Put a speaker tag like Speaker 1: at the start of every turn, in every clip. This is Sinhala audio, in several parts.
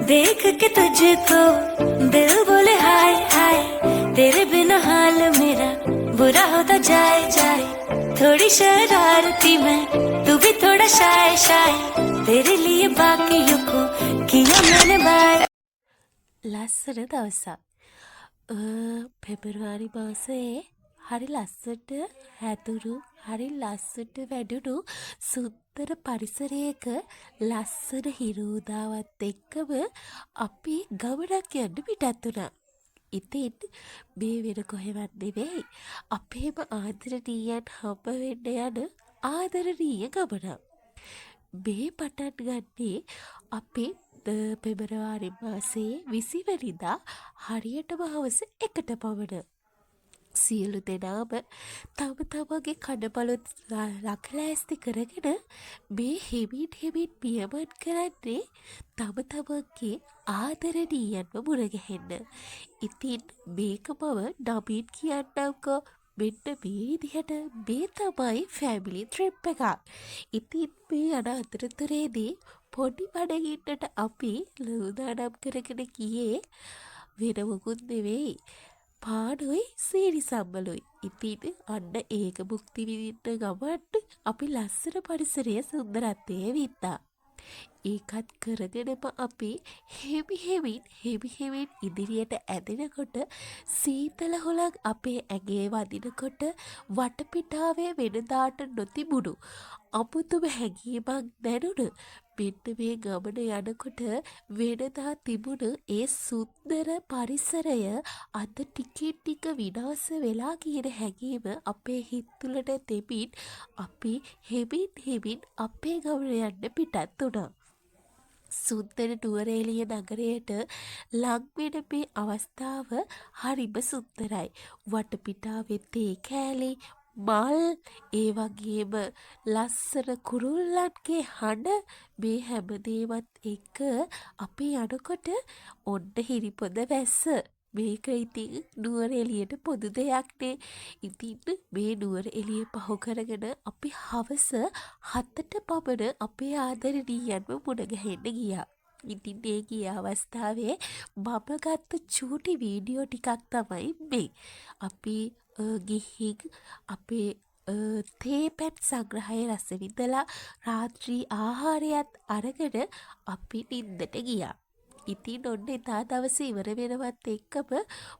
Speaker 1: देख के तुझको दिल बोले हाय हाय तेरे बिना हाल मेरा बुरा होता जाए जाए थोड़ी शरारती मैं तू भी थोड़ा शाय शाय तेरे लिए बाकियों को किया मैंने बाय ලස්සන දවසක් පෙබරවාරි මාසයේ හරි ලස්සට හැදුරු හරි ලස්සට වැඩුණු සුන්දර පරිසරයක ලස්සන හිරුදාවත් එක්කම අපි ගමනක් යන්න පිටත් වුණා. ඉතින් මේ වෙන කොහෙවත් නෙවෙයි අපේම ආදරණීයන් හම්බ වෙන්න යන ආදරණීය ගමනක්. මේ පටන් ගන්නේ අපි පෙබරවාරි මාසයේ 20 වෙනිදා හරියටම හවස 1ට පමණ. සියලු දෙනාම තම තමන්ගේ කඩබලොත් ලක්ලෑස්ති කරගෙන මේ හෙමින් පියමන් කරන්නේ තම තමන්ගේ ආදරණීයන්ව මුණගැහෙන්න. ඉතින් මේක මම නමින් කියන්නම්කෝ. මෙන්න මේ විදිහට මේ තමයි ෆැමිලි ට්‍රිප් එකක්. ඉතින් මේ යන අතරතුරේදී පොඩි බඩගින්නට අපි ලුදානම් කරගෙන ගියේ වෙන මොකුත් නෙවෙයි පාඩුයි සීනි සම්බලුයි. ඉතින් අන්න ඒක භුක්ති විඳින්න ගමන් අපි ලස්සන පරිසරයේ සුන්දරත්වයේ වින්දා. ඒකත් කරගෙනම අපි හෙමින් ඉදිරියට ඇදෙනකොට සීතල හොලක් අපේ ඇගේ වදිනකොට වටපිටාවේ වෙනදාට නොතිබුණු අමුතුම හැඟීමක් දැනුණ මෙන්න මේ ගමන යනකොට වෙනදා තිබුණු ඒ සුන්දර පරිසරය අද ටිකින් ටික විනාශ වෙලා කියන හැඟීම අපේ හිත් තුළට තෙමින් අපි හෙමින් අපේ ගමන යන්න පිටත් වුණා. සුන්දර නුවරඑළිය නගරයට ලං වෙන මේ අවස්ථාව හරිම සුන්දරයි. වටපිටාවේ තේ කෑලි මල් ඒ වගේම ලස්සන කුරුල්ලන්ගේ හඬ මේ හැමදේවත් එක්ක අපි යනකොට ඔන්න හිරිපොද වැස්ස. මේක ඉතින් නුවරඑළියට පොදු දෙයක්නේ. ඉතින් මේ නුවරඑළිය පහු කරගෙන අපි හවස 7ට පමණ අපේ ආදරණීයන්ව මුණගැහෙන්න ගියා. ඉතින් ඒ ගිය අවස්ථාවේ මම ගත්ත චූටි වීඩියෝ ටිකක් තමයි මේ. අපි ගිහින් අපේ තේ පැන් සංග්‍රහය රස විඳලා රාත්‍රී ආහාරයත් අරගෙන අපි නින්දට ගියා. ඉතින් ඔන්න එදා දවස ඉවර වෙනවත් එක්කම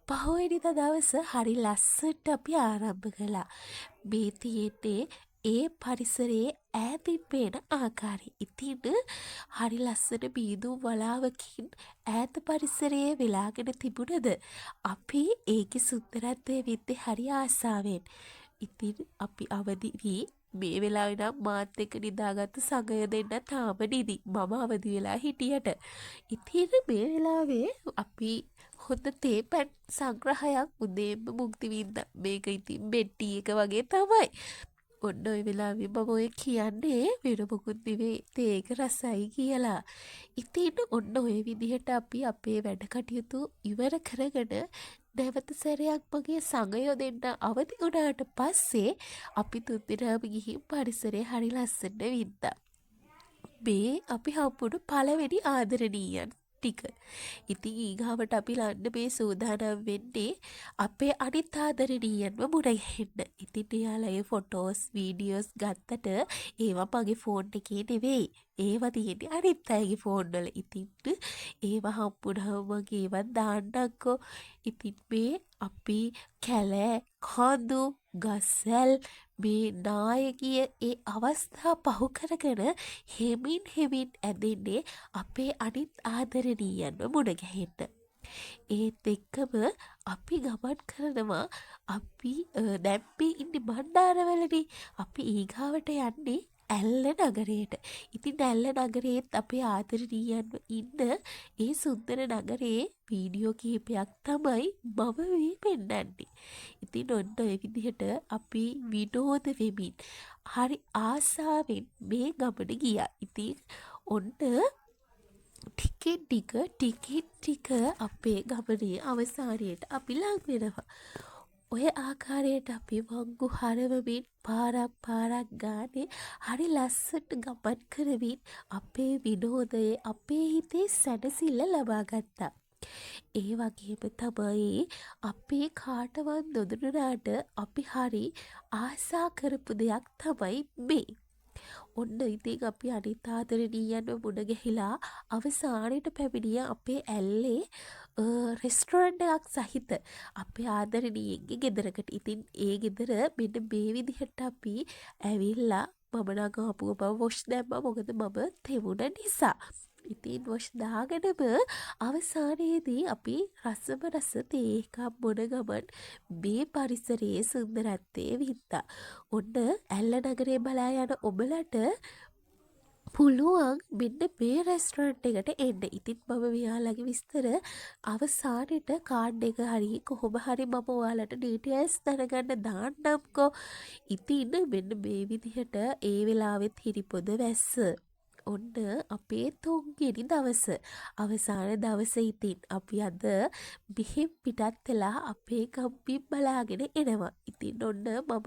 Speaker 1: පහුවෙනිදා දවස හරි ලස්සනට අපි ආරම්භ කළා. මේ තියෙන්නේ ඒ පරිසරයේ ඈතින් පේන ආකාරය. ඉතින් හරි ලස්සන බීදුම් වලාවකින් ඈත පරිසරයේ වෙලාගෙන තිබුණද අපි ඒකේ සුන්දරත්වය වින්දේ හරි ආසාවෙන්. ඉතින් අපි අවදි වී මේ වෙලාවේ නම් මාත් එක්ක නිදාගත්ත සගය දෙන්න තාම නිදි. මම අවදි වෙලා හිටියට. ඉතින් මේ වෙලාවේ අපි හොඳ තේ පැන් සංග්‍රහයක් උදේම මුක්ති වින්දා. මේක ඉතින් බෙට්ටි එක වගේ තමයි. ඔන්න ඔය වෙලාවේ මම ඔය කියන්නේ වෙන මොකුත් නෙවෙයි තේ එක රසයි කියලා. ඉතින් ඔන්න ඔය විදිහට අපි අපේ වැඩ කටයුතු ඉවර කරගෙන නැවත සැරයක් මගේ සගයෝ දෙන්න අවදි වුණාට පස්සේ අපි තුන්දෙනාම ගිහින් පරිසරය හරි ලස්සනට වින්දා. මේ අපි හම්බුණු පළවෙනි ආදරණීයන් ටික. ඉතින් ඊගාවට අපි ලන්න මේ සූදානම් වෙන්නේ අපේ අනිත් ආදරණීයන්ව මුණගැහෙන්න. ඉතින් එයාලා ඒ ෆොටෝස් වීඩියෝස් ගත්තට ඒවා මගේ ෆෝන් එකේ නෙවෙයි. ඒවා තියෙන්නේ අනිත් අයගේ ෆෝන් වල. ඉතින් ඒවා හම්බුනහම මගේ ඒවා දාන්නම්කෝ. ඉතින් මේ අපි කැලෑ කඳු ගසල් මේ නායකීය ඒ අවස්ථා පහු කරගෙන හෙමින් ඇදෙන්නේ අපේ අනිත් ආදරණීයන්ව මුණගැහෙන්න. ඒත් එක්කම අපි ගමන් කරනවා අපි දැන් මේ ඉන්නේ බණ්ඩාරවලනේ. අපි ඊගාවට යන්නේ ඇල්ල නගරයට. ඉතින් ඇල්ල නගරේත් අපේ ආදරණීයන්ව ඉන්න ඒ සුන්දර නගරේ වීඩියෝ කිහිපයක් තමයි මම මේ පෙන්නන්නේ. ඉතින් ඔන්න ඔය විදිහට අපි විනෝද වෙමින් හරි ආසාවෙන් මේ ගමන ගියා. ඉතින් ඔන්න ටික අපේ ගමනේ අවසානයට අපි ලං වෙනවා. ඔය ආකාරයට අපි වංගු හරවමින් පාරක් ගානේ හරි ලස්සට ගමන් කරමින් අපේ විනෝදයේ අපේ හිතේ සැනසෙල්ල ලබා ගත්තා. ඒ වගේම තමයි අපේ කාටවත් නොදුන්නාට අපි හරි ආසා කරපු දෙයක් තමයි මේ. ඔන්න ඉතින් අපි අනිත් ආදරණීයන්ව මුණ ගැහිලා අවසානයට පැමිණිය අපේ ඇල්ලේ රෙස්ටොරන්ට් එකක් සහිත අපේ ආදරණීයන්ගේ ගෙදරකට. ඉතින් ඒ ගෙදර මෙන්න මේ විදිහට අපි ඇවිල්ලා මම නම් ආපුව මම වොෂ් දැම්මා මොකද මම තෙමුණ නිසා. ඉතින් වොෂ් දාගෙනම අවසානයේදී අපි රසම රස තේ එකක් බොන ගමන් මේ පරිසරයේ සුන්දරත්වයේ වින්දා. ඔන්න ඇල්ල නගරේ බලා යන ඔබලට පුළුවන් මෙන්න මේ රෙස්ටොරන්ට් එකට එන්න. ඉතින් මම මෙයාලගේ විස්තර අවසානෙට කාඩ් එක හරි කොහොම හරි මම ඔයාලට ඩීටේල්ස් දැනගන්න දාන්නම්කෝ. ඉතින් මෙන්න මේ විදිහට ඒ වෙලාවෙත් හිරිපොද වැස්ස. ඔන්න අපේ තුන්වෙනි දවස අවසාන දවස. ඉතින් අපි අද බිහිම් පිටත් වෙලා අපේ කම්පින් බලාගෙන එනවා. ඉතින් ඔන්න මම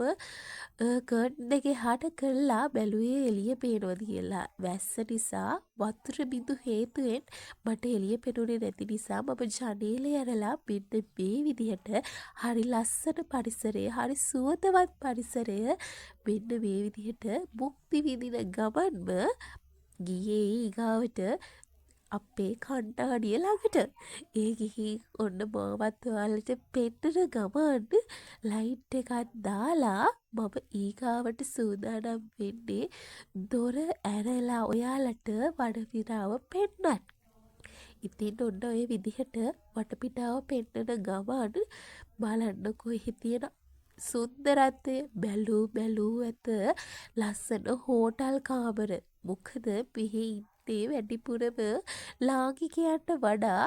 Speaker 1: කර්ටන් එක එහාට කරලා බැලුවේ එළිය පේනවද කියලා. වැස්ස නිසා වතුර බිඳු හේතුවෙන් මට එළිය පෙනුනේ නැති නිසා මම ජනේලය ඇරලා මෙන්න මේ විදිහට හරි ලස්සන පරිසරය හරි සුවඳවත් පරිසරය මෙන්න මේ විදිහට මුක්ති විඳින ගමන්ම ගියේ ඊගාවට අපේ කණ්ඩාඩිය ළඟට. ඒ ගිහින් ඔන්න මාවත් ඔයාලට පෙන්නන ගමන් ලයිට් එකක් දාලා මම ඊගාවට සූදානම් වෙන්නේ දොර ඇරලා ඔයාලට වටපිටාව පෙන්නන්න. ඉතින් ඔන්න ඔය විදිහට වටපිටාව පෙන්නන ගමන් බලන්නකෝ එහි තියෙන සුන්දරත්වය බැලූ ඇත ලස්සන හෝටල් කාමර. මොකද මෙහි ඉන්නේ වැඩිපුරම ලාංකිකයන්ට වඩා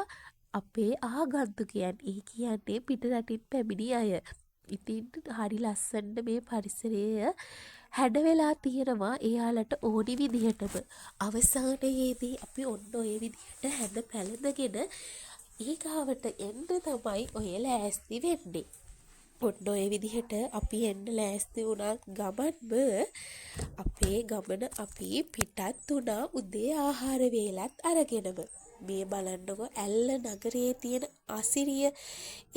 Speaker 1: අපේ ආගන්තුකයන්. ඒ කියන්නේ පිට රටින් පැමිණි අය. ඉතින් හරි ලස්සනට මේ පරිසරය හැඩ වෙලා තියෙනවා එයාලට ඕනි විදිහටම. අවසානයේදී අපි ඔන්න ඔය විදිහට හැඩ පැළඳගෙන ඊගාවට එන්න තමයි ඔය ලෑස්ති වෙන්නේ. ඔන්න ඔය විදිහට අපි එන්න ලෑස්ති වුණා ගමන්ම අපේ ගමන අපි පිටත් වුණා උදේ ආහාර වේලත් අරගෙනම. මේ බලන්නකො ඇල්ල නගරයේ තියෙන අසිරිය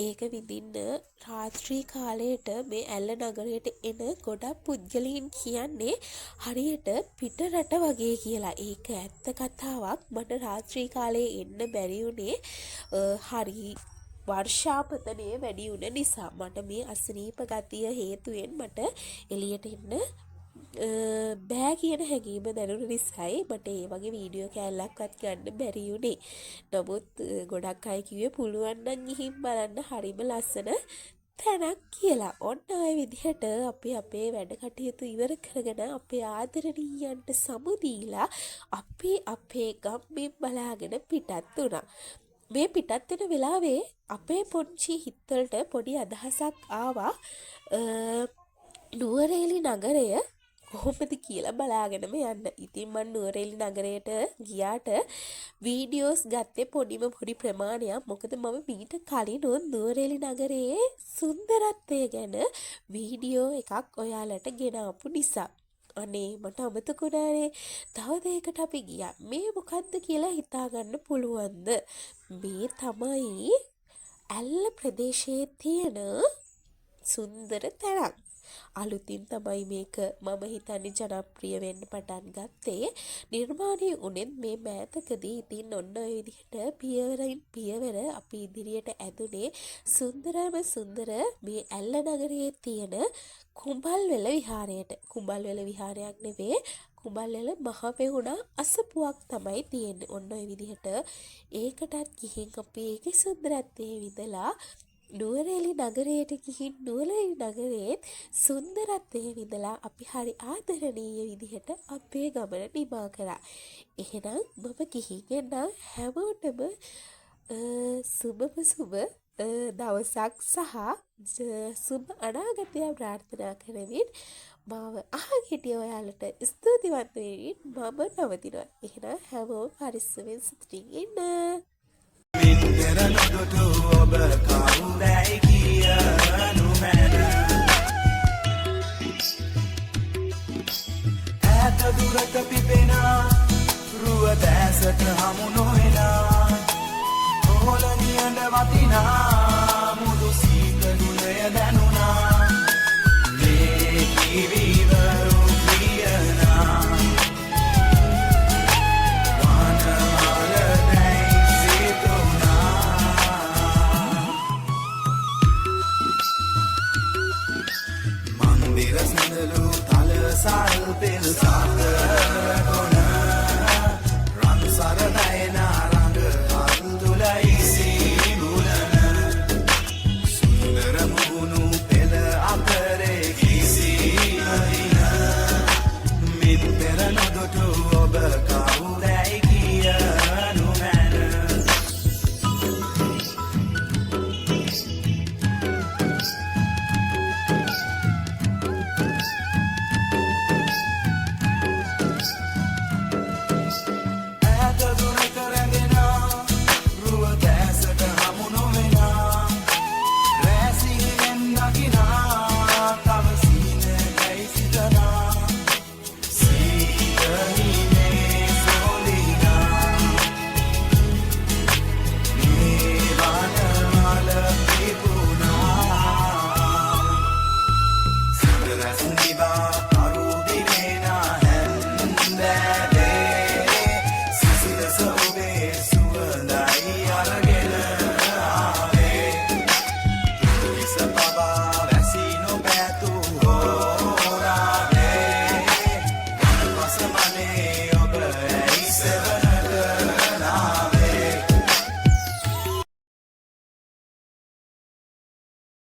Speaker 1: ඒක විඳින්න රාත්‍රී කාලයට මේ ඇල්ල නගරයට එන ගොඩක් පුද්ගලයන් කියන්නේ හරියට පිට රට වගේ කියලා. ඒක ඇත්ත කතාවක්. මට රාත්‍රී කාලේ එන්න බැරි වුණේ හරි වර්ෂාපතනය වැඩි වුණ නිසා. මට මේ අසනීප ගතිය හේතුවෙන් මට එළියට එන්න බෑ කියන හැඟීම දැනුන නිසායි මට ඒ වගේ වීඩියෝ කෑල්ලක්වත් ගන්න බැරි වුණේ. නමුත් ගොඩක් අය කිව්වේ පුළුවන් නම් ගිහින් බලන්න හරිම ලස්සන තැනක් කියලා. ඔන්න ඔය විදිහට අපි අපේ වැඩ කටයුතු ඉවර කරගෙන අපේ ආදරණීයන්ට සමු දීලා අපි අපේ ගම්මින් බලාගෙන පිටත් වුණා. මේ පිටත් වෙන වෙලාවේ අපේ පොන්චි හිතවලට පොඩි අදහසක් ආවා. නුවරඑළිය නගරය කොහොමද කියලා බලාගෙනම යන්න. ඉතින් මම නුවරඑළිය නගරයට ගියාට වීඩියෝස් ගත්තේ පොඩි ප්‍රමාණයක්. මොකද මම මීට කලින් නුවරඑළිය නගරයේ සුන්දරත්වය ගැන වීඩියෝ එකක් ඔයාලට ගෙනාපු නිසා. අනේ මට අමතකුණානේ. තව දෙයකට අපි ගියා. මේ මොකද්ද කියලා හිතාගන්න පුළුවන්ද? මේ තමයි ඇල්ල ප්‍රදේශයේ තියෙන සුන්දර තැනක්. අලුතින් තමයි මේක මම හිතන්නේ ජනප්‍රිය වෙන්න පටන් ගත්තේ. නිර්මාණය වුණේ මේ මෑතකදී. ඉතින් ඔන්න ඔය විදිහට පියවරින් පියවර අපි ඉදිරියට ඇදුනේ සුන්දරම සුන්දර මේ ඇල්ල නගරයේ තියෙන කුඹල්වැල විහාරයට. කුඹල්වැල විහාරයක් නෙවෙයි, කුඹල්වැල මහමෙවුනා අසපුවක් තමයි තියෙන්නේ. ඔන්න ඔය විදිහට ඒකටත් ගිහින් අපි ඒකේ සුන්දරත්වයේ විඳලා නුවරඑළිය නගරයට ගිහින් නුවරඑළිය නගරයේ සුන්දරත්වයේ විඳලා අපි හරි ආදරණීය විදිහට අපේ ගමන නිමා කරා. එහෙනම් මම ගිහින් එන්න හැමෝටම සුබ දවසක් සහ සුබ අනාගතය ප්‍රාර්ථනා කරමින් මාව අහන් හිටිය ඔයාලට ස්තුතිවන්ත වෙමින් මම නවතිනවා. එහෙනම් හැමෝම පරිස්සමෙන් සතුටින් ඉන්න. Minera no do do oba kaudai kia no
Speaker 2: උරත පිපෙනා රුව දැසට